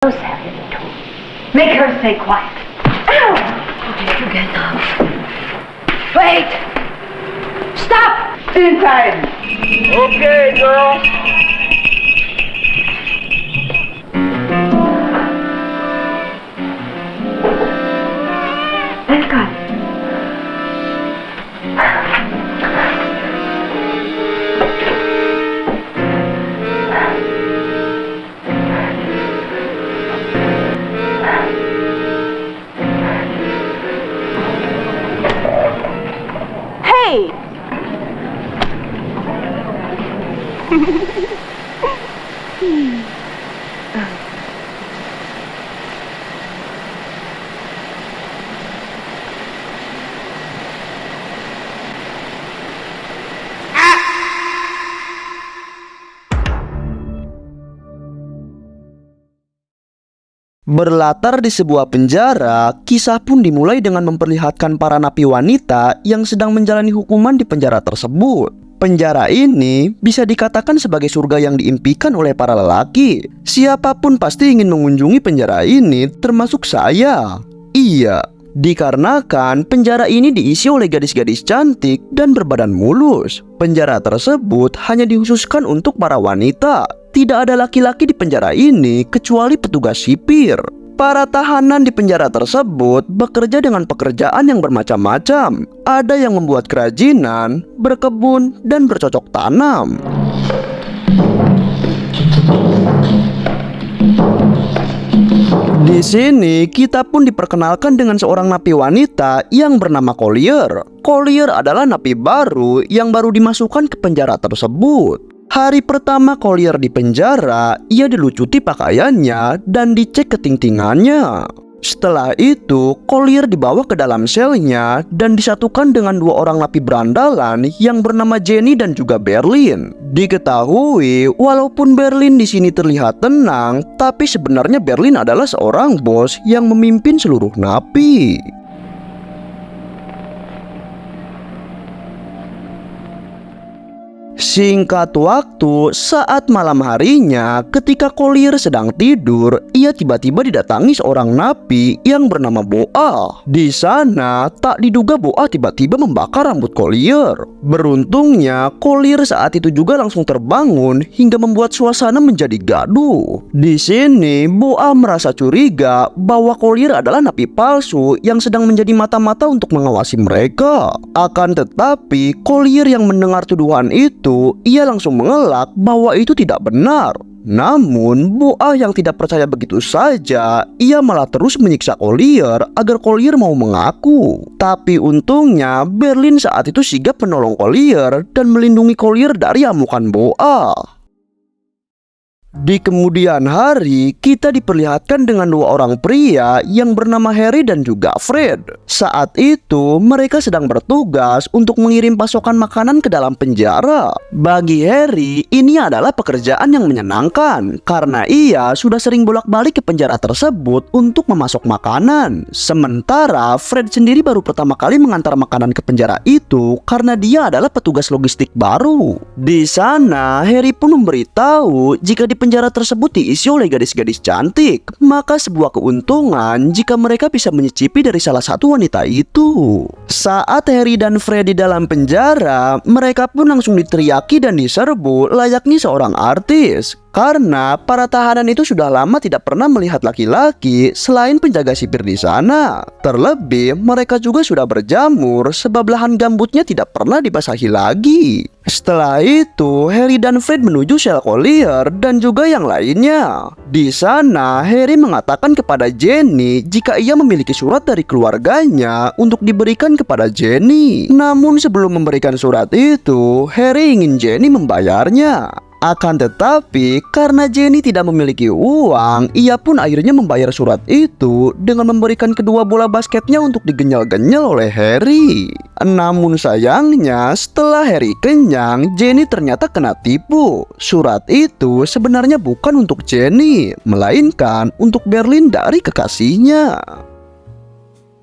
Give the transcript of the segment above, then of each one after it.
So sad, little. Make her stay quiet. Ow! Okay, you get up. Wait! Stop! Inside! Okay, girl. Thank God. Hey! Berlatar di sebuah penjara, kisah pun dimulai dengan memperlihatkan para napi wanita yang sedang menjalani hukuman di penjara tersebut. Penjara ini bisa dikatakan sebagai surga yang diimpikan oleh para lelaki. Siapapun pasti ingin mengunjungi penjara ini, termasuk saya. Iya, dikarenakan penjara ini diisi oleh gadis-gadis cantik dan berbadan mulus. Penjara tersebut hanya dikhususkan untuk para wanita. Tidak ada laki-laki di penjara ini kecuali petugas sipir. Para tahanan di penjara tersebut bekerja dengan pekerjaan yang bermacam-macam. Ada yang membuat kerajinan, berkebun, dan bercocok tanam. Di sini kita pun diperkenalkan dengan seorang napi wanita yang bernama Collier. Collier adalah napi baru yang baru dimasukkan ke penjara tersebut. Hari pertama Collier di penjara, ia dilucuti pakaiannya dan dicek ketingtingannya. Setelah itu, Collier dibawa ke dalam selnya dan disatukan dengan dua orang napi berandalan yang bernama Jenny dan juga Berlin. Diketahui, walaupun Berlin di sini terlihat tenang, tapi sebenarnya Berlin adalah seorang bos yang memimpin seluruh napi. Singkat waktu, saat malam harinya, ketika Collier sedang tidur, ia tiba-tiba didatangi seorang napi yang bernama Boa. Di sana, tak diduga Boa tiba-tiba membakar rambut Collier. Beruntungnya, Collier saat itu juga langsung terbangun hingga membuat suasana menjadi gaduh. Di sini, Boa merasa curiga bahwa Collier adalah napi palsu yang sedang menjadi mata-mata untuk mengawasi mereka. Akan tetapi, Collier yang mendengar tuduhan itu, ia langsung mengelak bahwa itu tidak benar. Namun, Boa yang tidak percaya begitu saja, ia malah terus menyiksa Collier agar Collier mau mengaku. Tapi untungnya, Berlin saat itu sigap menolong Collier dan melindungi Collier dari amukan Boa. Di kemudian hari, kita diperlihatkan dengan dua orang pria yang bernama Harry dan juga Fred. Saat itu, mereka sedang bertugas untuk mengirim pasokan makanan ke dalam penjara. Bagi Harry, ini adalah pekerjaan yang menyenangkan karena ia sudah sering bolak-balik ke penjara tersebut untuk memasok makanan. Sementara Fred sendiri baru pertama kali mengantar makanan ke penjara itu karena dia adalah petugas logistik baru. Di sana, Harry pun memberitahu jika di penjara tersebut diisi oleh gadis-gadis cantik, maka sebuah keuntungan jika mereka bisa menyicipi dari salah satu wanita itu. Saat Harry dan Fred di dalam penjara, mereka pun langsung diteriaki dan diserbu layaknya seorang artis. Karena para tahanan itu sudah lama tidak pernah melihat laki-laki selain penjaga sipir di sana. Terlebih, mereka juga sudah berjamur sebab lahan gambutnya tidak pernah dibasahi lagi. Setelah itu, Harry dan Fred menuju sel Collier dan juga yang lainnya. Di sana, Harry mengatakan kepada Jenny jika ia memiliki surat dari keluarganya untuk diberikan kepada Jenny. Namun sebelum memberikan surat itu, Harry ingin Jenny membayarnya. Akan tetapi, karena Jenny tidak memiliki uang, ia pun akhirnya membayar surat itu dengan memberikan kedua bola basketnya untuk digenyal-genyal oleh Harry. Namun sayangnya, setelah Harry kenyang, Jenny ternyata kena tipu. Surat itu sebenarnya bukan untuk Jenny, melainkan untuk Berlin dari kekasihnya.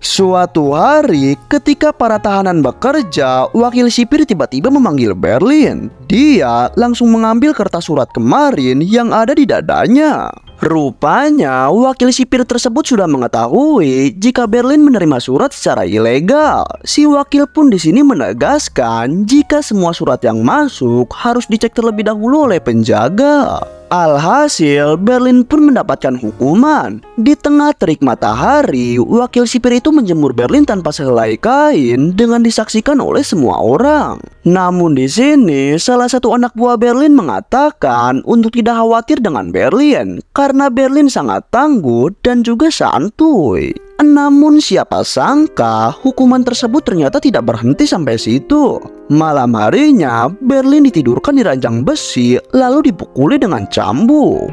Suatu hari, ketika para tahanan bekerja, wakil sipir tiba-tiba memanggil Berlin. Dia langsung mengambil kertas surat kemarin yang ada di dadanya. Rupanya, wakil sipir tersebut sudah mengetahui jika Berlin menerima surat secara ilegal. Si wakil pun di sini menegaskan jika semua surat yang masuk harus dicek terlebih dahulu oleh penjaga. Alhasil, Berlin pun mendapatkan hukuman. Di tengah terik matahari, wakil sipir itu menjemur Berlin tanpa sehelai kain dengan disaksikan oleh semua orang. Namun di sini, salah satu anak buah Berlin mengatakan untuk tidak khawatir dengan Berlin karena Berlin sangat tangguh dan juga santuy. Namun siapa sangka hukuman tersebut ternyata tidak berhenti sampai situ. Malam harinya, Berlin ditidurkan di ranjang besi lalu dipukuli dengan cambuk.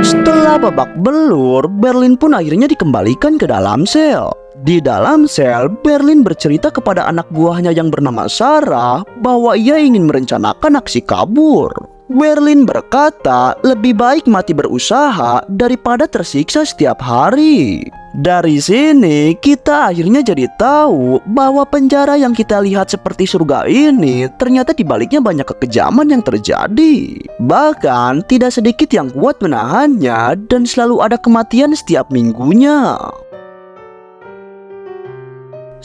Setelah babak belur, Berlin pun akhirnya dikembalikan ke dalam sel. Di dalam sel, Berlin bercerita kepada anak buahnya yang bernama Sarah bahwa ia ingin merencanakan aksi kabur. Berlin berkata lebih baik mati berusaha daripada tersiksa setiap hari. Dari sini kita akhirnya jadi tahu bahwa penjara yang kita lihat seperti surga ini ternyata di baliknya banyak kekejaman yang terjadi. Bahkan tidak sedikit yang kuat menahannya dan selalu ada kematian setiap minggunya.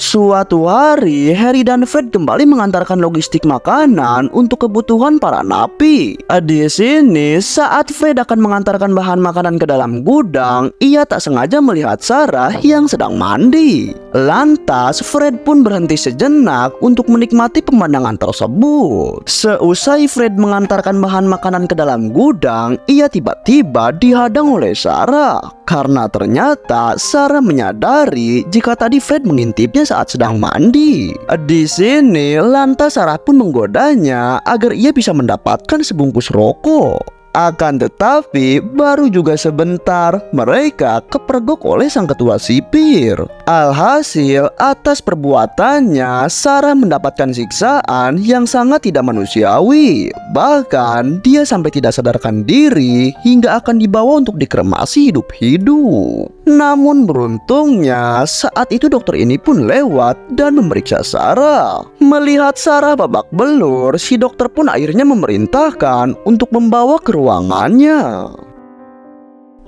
Suatu hari, Harry dan Fred kembali mengantarkan logistik makanan untuk kebutuhan para napi. Di sini, saat Fred akan mengantarkan bahan makanan ke dalam gudang, ia tak sengaja melihat Sarah yang sedang mandi. Lantas, Fred pun berhenti sejenak untuk menikmati pemandangan tersebut. Seusai Fred mengantarkan bahan makanan ke dalam gudang, ia tiba-tiba dihadang oleh Sarah. Karena ternyata Sarah menyadari jika tadi Fred mengintipnya saat sedang mandi. Di sini, lantas Sarah pun menggodanya agar ia bisa mendapatkan sebungkus rokok. Akan tetapi, baru juga sebentar mereka kepergok oleh sang ketua sipir. Alhasil, atas perbuatannya, Sarah mendapatkan siksaan yang sangat tidak manusiawi. Bahkan, dia sampai tidak sadarkan diri hingga akan dibawa untuk dikremasi hidup-hidup. Namun beruntungnya, saat itu dokter ini pun lewat dan memeriksa Sarah. Melihat Sarah babak belur, si dokter pun akhirnya memerintahkan untuk membawa ke ruangannya.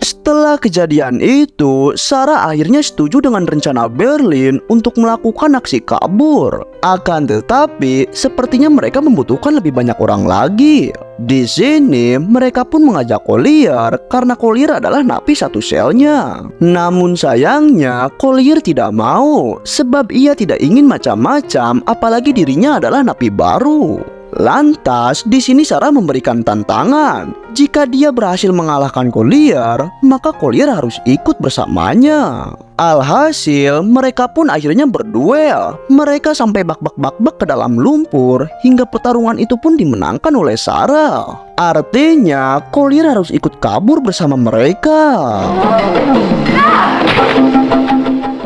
Setelah kejadian itu, Sarah akhirnya setuju dengan rencana Berlin untuk melakukan aksi kabur. Akan tetapi, sepertinya mereka membutuhkan lebih banyak orang lagi. Di sini, mereka pun mengajak Collier karena Collier adalah napi satu selnya. Namun sayangnya, Collier tidak mau sebab ia tidak ingin macam-macam, apalagi dirinya adalah napi baru. Lantas, di sini Sarah memberikan tantangan. Jika dia berhasil mengalahkan Collier, maka Collier harus ikut bersamanya. Alhasil, mereka pun akhirnya berduel. Mereka sampai bak-bak ke dalam lumpur hingga pertarungan itu pun dimenangkan oleh Sarah. Artinya, Collier harus ikut kabur bersama mereka.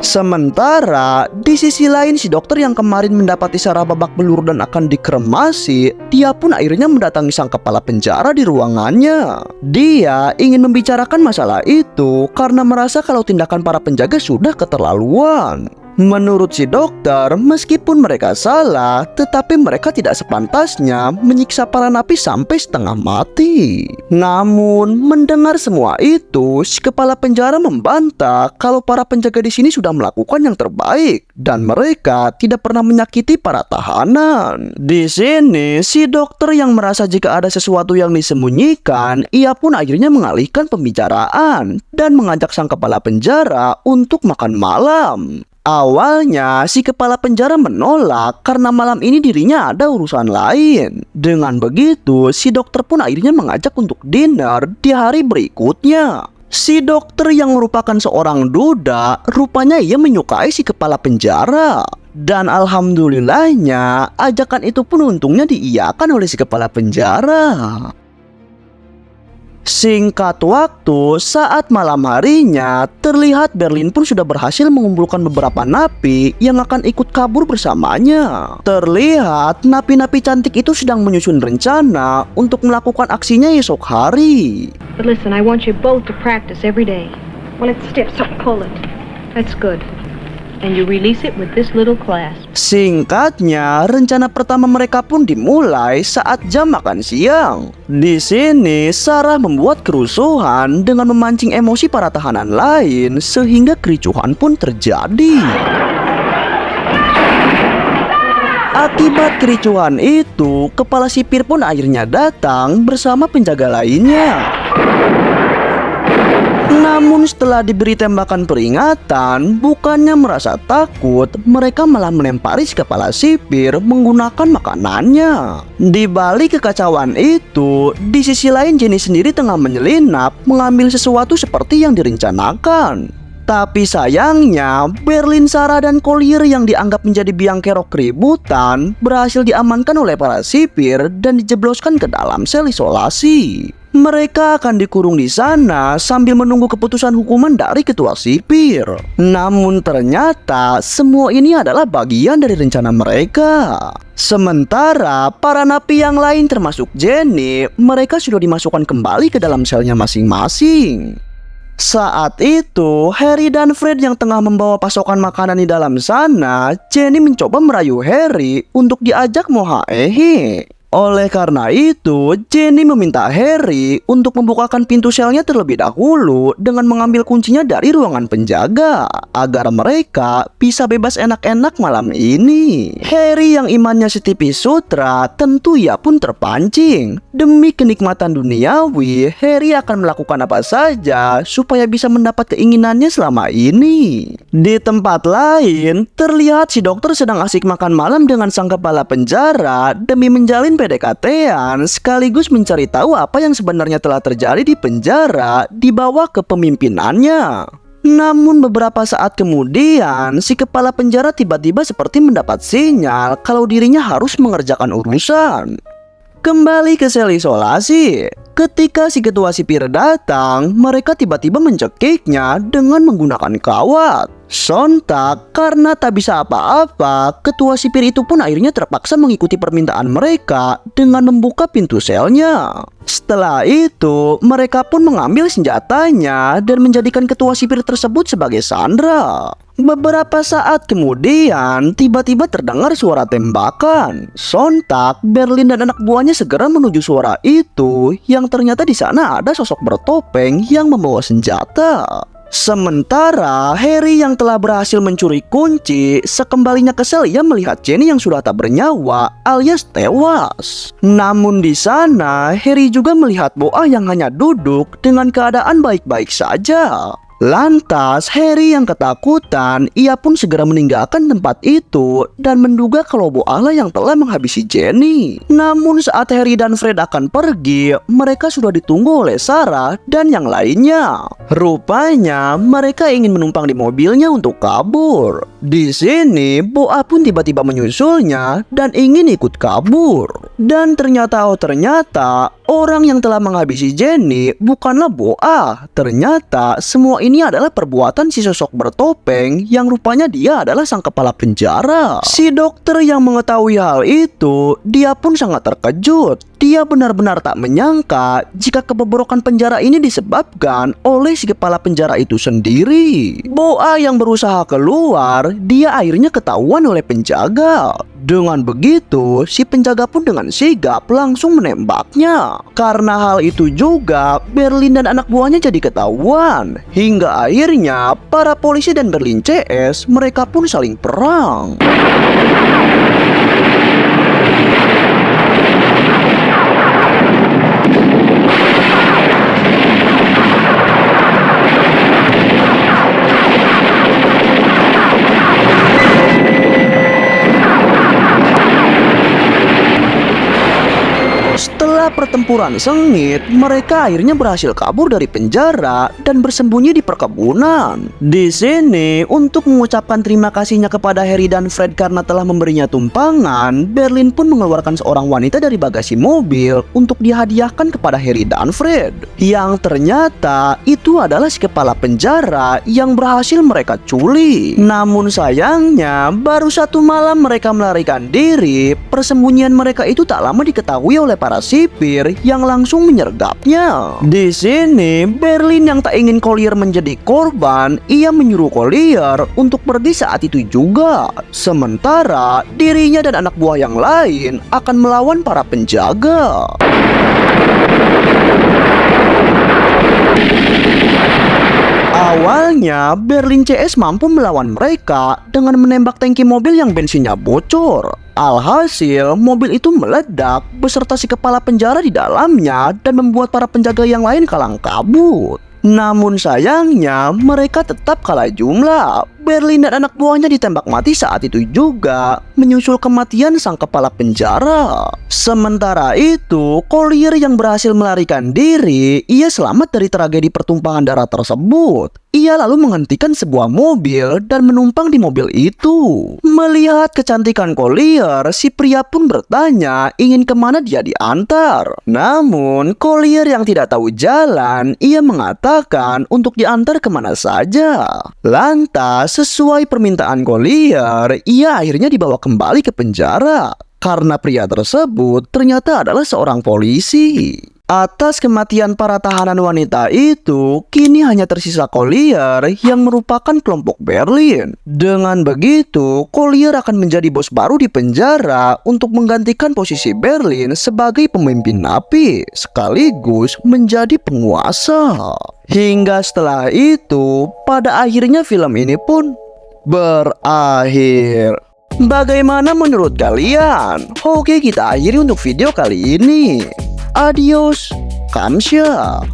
Sementara di sisi lain, si dokter yang kemarin mendapati Sarah babak belur dan akan dikremasi, dia pun akhirnya mendatangi sang kepala penjara di ruangannya. Dia ingin membicarakan masalah itu karena merasa kalau tindakan para penjaga sudah keterlaluan. Menurut si dokter, meskipun mereka salah, tetapi mereka tidak sepantasnya menyiksa para napi sampai setengah mati. Namun, mendengar semua itu, si kepala penjara membantah kalau para penjaga di sini sudah melakukan yang terbaik dan mereka tidak pernah menyakiti para tahanan. Di sini, si dokter yang merasa jika ada sesuatu yang disembunyikan, ia pun akhirnya mengalihkan pembicaraan dan mengajak sang kepala penjara untuk makan malam. Awalnya, si kepala penjara menolak karena malam ini dirinya ada urusan lain. Dengan begitu, si dokter pun akhirnya mengajak untuk dinner di hari berikutnya. Si dokter yang merupakan seorang duda, rupanya ia menyukai si kepala penjara. Dan alhamdulillahnya, ajakan itu pun untungnya diiyakan oleh si kepala penjara. Singkat waktu, saat malam harinya, terlihat Berlin pun sudah berhasil mengumpulkan beberapa napi yang akan ikut kabur bersamanya. Terlihat napi-napi cantik itu sedang menyusun rencana untuk melakukan aksinya esok hari. But listen, I want you both to practice every day. Well, it's stiff, so pull it. That's good. And you release it with this little clasp. Singkatnya, rencana pertama mereka pun dimulai saat jam makan siang. Di sini, Sarah membuat kerusuhan dengan memancing emosi para tahanan lain sehingga kericuhan pun terjadi. Akibat kericuhan itu, kepala sipir pun akhirnya datang bersama penjaga lainnya. Namun setelah diberi tembakan peringatan, bukannya merasa takut, mereka malah melempari si kepala sipir menggunakan makanannya. Di balik kekacauan itu, di sisi lain Jenny sendiri tengah menyelinap mengambil sesuatu seperti yang direncanakan. Tapi sayangnya, Berlin, Sarah, dan Collier yang dianggap menjadi biang kerok keributan berhasil diamankan oleh para sipir dan dijebloskan ke dalam sel isolasi. Mereka akan dikurung di sana sambil menunggu keputusan hukuman dari ketua sipir. Namun ternyata semua ini adalah bagian dari rencana mereka. Sementara para napi yang lain termasuk Jenny, mereka sudah dimasukkan kembali ke dalam selnya masing-masing. Saat itu, Harry dan Fred yang tengah membawa pasokan makanan di dalam sana, Jenny mencoba merayu Harry untuk diajak mohaehe. Oleh karena itu, Jenny meminta Harry untuk membukakan pintu selnya terlebih dahulu dengan mengambil kuncinya dari ruangan penjaga agar mereka bisa bebas enak-enak malam ini. Harry yang imannya setipis sutra, tentu ia pun terpancing. Demi kenikmatan duniawi, Harry akan melakukan apa saja supaya bisa mendapat keinginannya selama ini. Di tempat lain, terlihat si dokter sedang asik makan malam dengan sang kepala penjara demi menjalin PDKT-an sekaligus mencari tahu apa yang sebenarnya telah terjadi di penjara di bawah kepemimpinannya. Namun beberapa saat kemudian, si kepala penjara tiba-tiba seperti mendapat sinyal kalau dirinya harus mengerjakan urusan. Kembali ke sel isolasi. Ketika si ketua sipir datang, mereka tiba-tiba mencekiknya dengan menggunakan kawat. Sontak, karena tak bisa apa-apa, ketua sipir itu pun akhirnya terpaksa mengikuti permintaan mereka dengan membuka pintu selnya. Setelah itu, mereka pun mengambil senjatanya dan menjadikan ketua sipir tersebut sebagai sandera. Beberapa saat kemudian, tiba-tiba terdengar suara tembakan. Sontak, Berlin dan anak buahnya segera menuju suara itu, yang ternyata di sana ada sosok bertopeng yang membawa senjata. Sementara Harry yang telah berhasil mencuri kunci, sekembalinya ke sel ia melihat Jenny yang sudah tak bernyawa alias tewas. Namun di sana Harry juga melihat Boa yang hanya duduk dengan keadaan baik-baik saja. Lantas Harry yang ketakutan, ia pun segera meninggalkan tempat itu dan menduga kalau Boa lah yang telah menghabisi Jenny. Namun saat Harry dan Fred akan pergi, mereka sudah ditunggu oleh Sarah dan yang lainnya. Rupanya mereka ingin menumpang di mobilnya untuk kabur. Di sini Boa pun tiba-tiba menyusulnya dan ingin ikut kabur. Dan ternyata orang yang telah menghabisi Jenny bukanlah Boa. Ternyata semua ini adalah perbuatan si sosok bertopeng yang rupanya dia adalah sang kepala penjara. Si dokter yang mengetahui hal itu, dia pun sangat terkejut. Dia benar-benar tak menyangka jika kebobrokan penjara ini disebabkan oleh si kepala penjara itu sendiri. Boa yang berusaha keluar, dia akhirnya ketahuan oleh penjaga. Dengan begitu, si penjaga pun dengan sigap langsung menembaknya. Karena hal itu juga, Berlin dan anak buahnya jadi ketahuan. Hingga akhirnya, para polisi dan Berlin CS, mereka pun saling perang. Setelah pertempuran sengit, mereka akhirnya berhasil kabur dari penjara dan bersembunyi di perkebunan. Di sini, untuk mengucapkan terima kasihnya kepada Harry dan Fred karena telah memberinya tumpangan, Berlin pun mengeluarkan seorang wanita dari bagasi mobil untuk dihadiahkan kepada Harry dan Fred. Yang ternyata itu adalah si kepala penjara yang berhasil mereka culik. Namun sayangnya, baru satu malam mereka melarikan diri, persembunyian mereka itu tak lama diketahui oleh para sipir supir yang langsung menyergapnya. Di sini, Berlin yang tak ingin Collier menjadi korban, ia menyuruh Collier untuk pergi saat itu juga. Sementara dirinya dan anak buah yang lain akan melawan para penjaga. Awalnya, Berlin CS mampu melawan mereka dengan menembak tangki mobil yang bensinnya bocor. Alhasil, mobil itu meledak beserta si kepala penjara di dalamnya dan membuat para penjaga yang lain kalang kabut. Namun sayangnya, mereka tetap kalah jumlah. Berlin dan anak buahnya ditembak mati saat itu juga, menyusul kematian sang kepala penjara. Sementara itu, Collier yang berhasil melarikan diri, ia selamat dari tragedi pertumpahan darah tersebut. Ia lalu menghentikan sebuah mobil dan menumpang di mobil itu. Melihat kecantikan Collier, si pria pun bertanya ingin kemana dia diantar. Namun, Collier yang tidak tahu jalan, ia mengatakan untuk diantar kemana saja. Lantas, sesuai permintaan Collier, ia akhirnya dibawa kembali ke penjara. Karena pria tersebut ternyata adalah seorang polisi. Atas kematian para tahanan wanita itu, kini hanya tersisa Collier yang merupakan kelompok Berlin. Dengan begitu, Collier akan menjadi bos baru di penjara untuk menggantikan posisi Berlin sebagai pemimpin napi, sekaligus menjadi penguasa. Hingga setelah itu, pada akhirnya film ini pun berakhir. Bagaimana menurut kalian? Oke, kita akhiri untuk video kali ini. Adios, kamsahamnida.